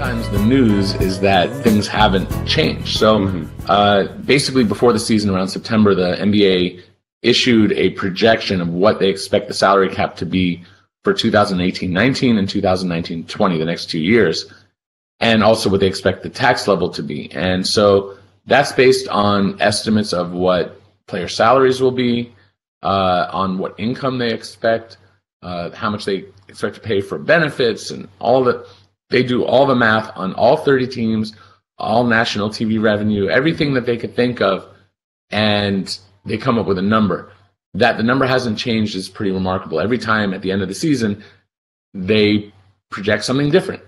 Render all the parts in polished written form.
Sometimes the news is that things haven't changed. So basically before the season, around September, the NBA issued a projection of what they expect the salary cap to be for 2018-19 and 2019-20, the next 2 years, and also what they expect the tax level to be. And so that's based on estimates of what player salaries will be, on what income they expect, how much they expect to pay for benefits, and all that. They do all the math on all 30 teams, all national TV revenue, everything that they could think of, and they come up with a number. That the number hasn't changed is pretty remarkable. Every time at the end of the season, they project something different,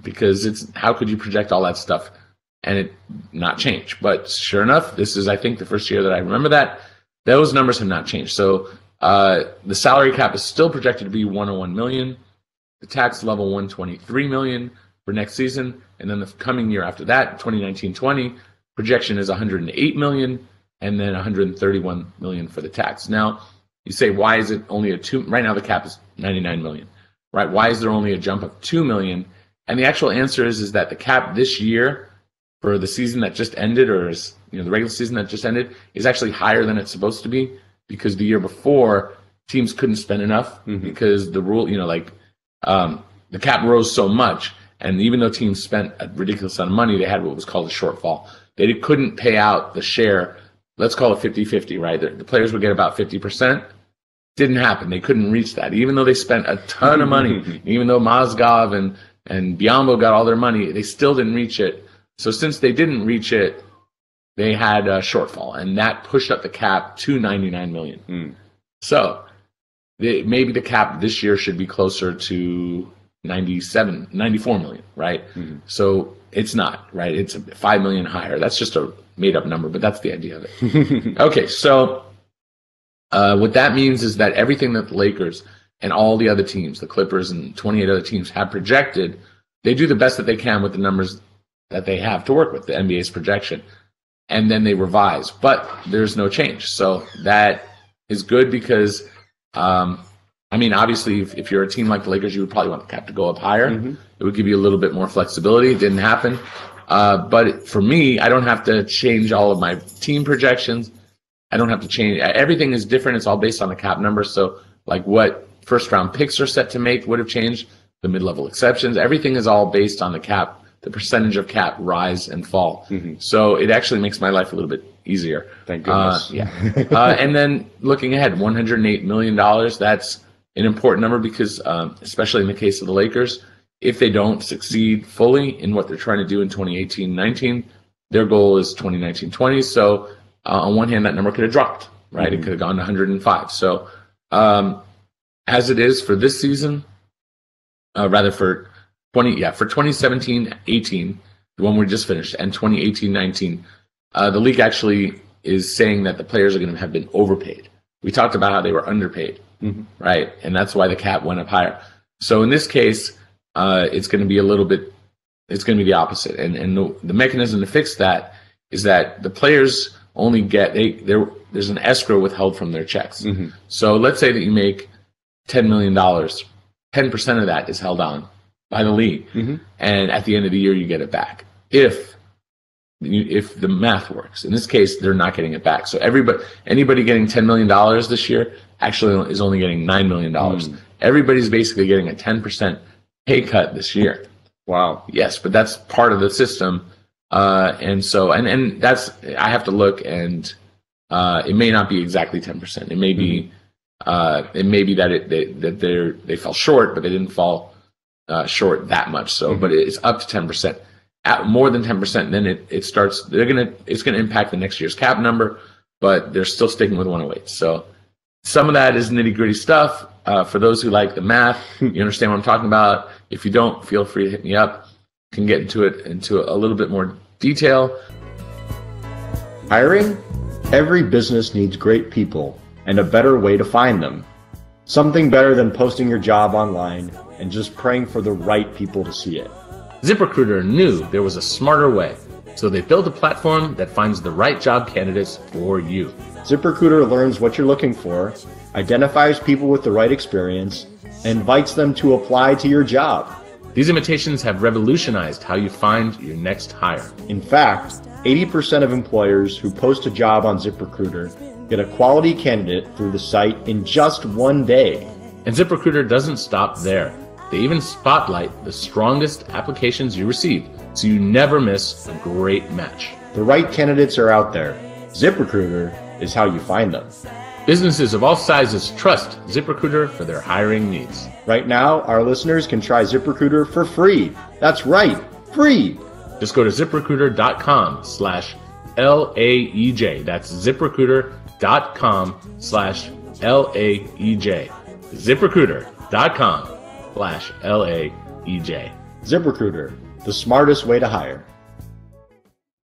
because it's, how could you project all that stuff and it not change? But sure enough, this is, I think, the first year that I remember that. Those numbers have not changed. So the salary cap is still projected to be $101 million. The tax level $123 million for next season, and then the coming year after that, 2019-20, projection is $108 million, and then $131 million for the tax. Now, you say, why is it only a two? Right now, the cap is $99 million, right? Why is there only a jump of $2 million? And the actual answer is that the cap this year for the season that just ended, or is, the regular season that just ended, is actually higher than it's supposed to be, because the year before teams couldn't spend enough because the rule, the cap rose so much, and even though teams spent a ridiculous amount of money, they had what was called a shortfall. They couldn't pay out the share. Let's call it 50-50, right? The players would get about 50%. Didn't happen. They couldn't reach that, even though they spent a ton of money. Even though Mozgov and Biombo got all their money, they still didn't reach it. So since they didn't reach it, they had a shortfall, and that pushed up the cap to $99 million. So maybe the cap this year should be closer to $94 million, right? So it's not, right? It's $5 million higher. That's just a made-up number, but that's the idea of it. Okay, so what that means is that everything that the Lakers and all the other teams, the Clippers and 28 other teams, have projected, they do the best that they can with the numbers that they have to work with, the NBA's projection, and then they revise. But there's no change. So that is good because obviously, if you're a team like the Lakers, you would probably want the cap to go up higher. It would give you a little bit more flexibility. It didn't happen. But for me, I don't have to change all of my team projections. I don't have to change. Everything is different. It's all based on the cap number. So, like what first-round picks are set to make would have changed, the mid-level exceptions. Everything is all based on the cap, the percentage of cap rise and fall. So it actually makes my life a little bit easier. Thank goodness. And then looking ahead, $108 million, that's an important number because, especially in the case of the Lakers, if they don't succeed fully in what they're trying to do in 2018-19, their goal is 2019-20. So on one hand, that number could have dropped, right? It could have gone to 105. So as it is for this season, for 2017-18, the one we just finished, and 2018-19, the league actually is saying that the players are going to have been overpaid. We talked about how they were underpaid, right? And that's why the cap went up higher. So in this case, it's going to be it's going to be the opposite. And the mechanism to fix that is that the players only get, there's an escrow withheld from their checks. So let's say that you make $10 million, 10% of that is held on by the league. And at the end of the year, you get it back. If the math works. In this case, they're not getting it back. So anybody getting $10 million this year actually is only getting $9 million. Everybody's basically getting a 10% pay cut this year. Wow. Yes, but that's part of the system. And that's, I have to look, and it may not be exactly 10%. It may be that they fell short, but they didn't fall short that much. So, but it's up to 10%. At more than 10%, then it's going to impact the next year's cap number, but they're still sticking with 108. So some of that is nitty gritty stuff. For those who like the math, you understand what I'm talking about. If you don't, feel free to hit me up. Can get into a little bit more detail. Hiring? Every business needs great people and a better way to find them. Something better than posting your job online and just praying for the right people to see it. ZipRecruiter knew there was a smarter way, so they built a platform that finds the right job candidates for you. ZipRecruiter learns what you're looking for, identifies people with the right experience, and invites them to apply to your job. These invitations have revolutionized how you find your next hire. In fact, 80% of employers who post a job on ZipRecruiter get a quality candidate through the site in just one day. And ZipRecruiter doesn't stop there. They even spotlight the strongest applications you receive, so you never miss a great match. The right candidates are out there. ZipRecruiter is how you find them. Businesses of all sizes trust ZipRecruiter for their hiring needs. Right now, our listeners can try ZipRecruiter for free. That's right, free. Just go to ZipRecruiter.com/LAEJ. That's ZipRecruiter.com/LAEJ. ZipRecruiter.com/LAEJ. ZipRecruiter, the smartest way to hire.